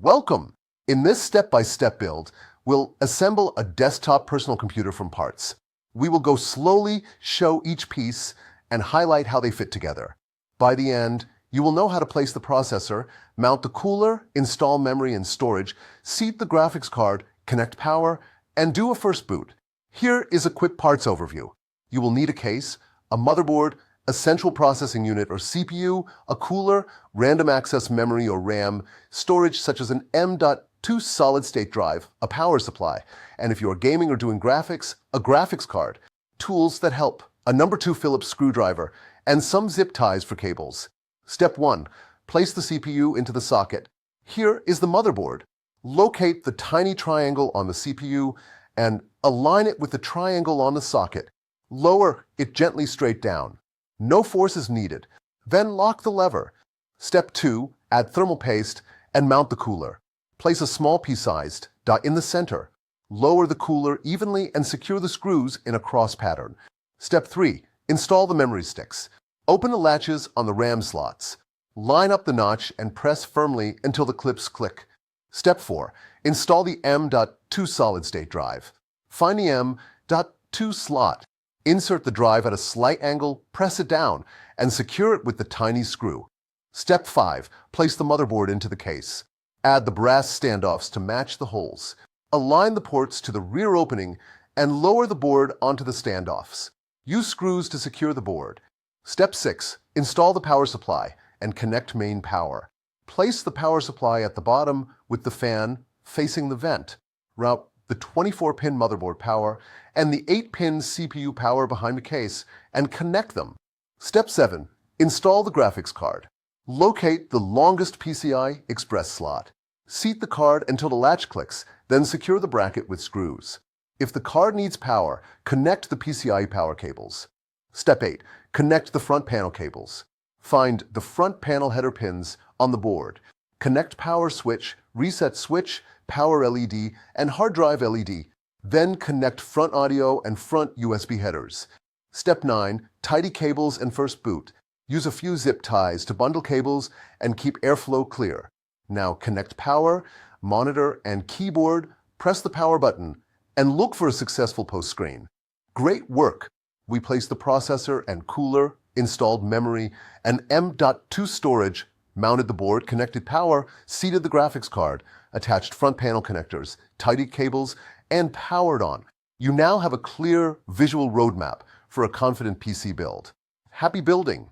Welcome! In this step-by-step build, we'll assemble a desktop personal computer from parts. We will go slowly, show each piece, and highlight how they fit together. By the end, you will know how to place the processor, mount the cooler, install memory and storage, seat the graphics card, connect power, and do a first boot. Here is a quick parts overview. You will need a case, a motherboard, a central processing unit or CPU, a cooler, random access memory or RAM, storage such as an M.2 solid-state drive, a power supply, and if you are gaming or doing graphics, a graphics card, tools that help, a number 2 Phillips screwdriver, and some zip ties for cables. Step 1. Place the CPU into the socket. Here is the motherboard. Locate the tiny triangle on the CPU and align it with the triangle on the socket. Lower it gently straight down. No force is needed. Then lock the lever. Step 2. Add thermal paste and mount the cooler. Place a small pea-sized dot in the center. Lower the cooler evenly and secure the screws in a cross pattern. Step 3. Install the memory sticks. Open the latches on the RAM slots. Line up the notch and press firmly until the clips click. Step 4. Install the M.2 solid-state drive. Find the M.2 slot. Insert the drive at a slight angle, press it down, and secure it with the tiny screw. Step 5. Place the motherboard into the case. Add the brass standoffs to match the holes. Align the ports to the rear opening and lower the board onto the standoffs. Use screws to secure the board. Step 6. Install the power supply and connect main power. Place the power supply at the bottom with the fan facing the vent. Route the 24-pin motherboard power and the 8-pin CPU power behind the case and connect them. Step 7. Install the graphics card. Locate the longest PCI Express slot. Seat the card until the latch clicks, then secure the bracket with screws. If the card needs power, connect the PCI power cables. Step 8. Connect the front panel cables. Find the front panel header pins on the board. Connect power switch, reset switch, power LED, and hard drive LED. Then connect front audio and front USB headers. Step 9. Tidy cables and first boot. Use a few zip ties to bundle cables and keep airflow clear. Now connect power, monitor, and keyboard, press the power button, and look for a successful post screen. Great work! We placed the processor and cooler, installed memory, and M.2 storage, mounted the board, connected power, seated the graphics card, attached front panel connectors, tidied cables, and powered on. You now have a clear visual roadmap for a confident PC build. Happy building!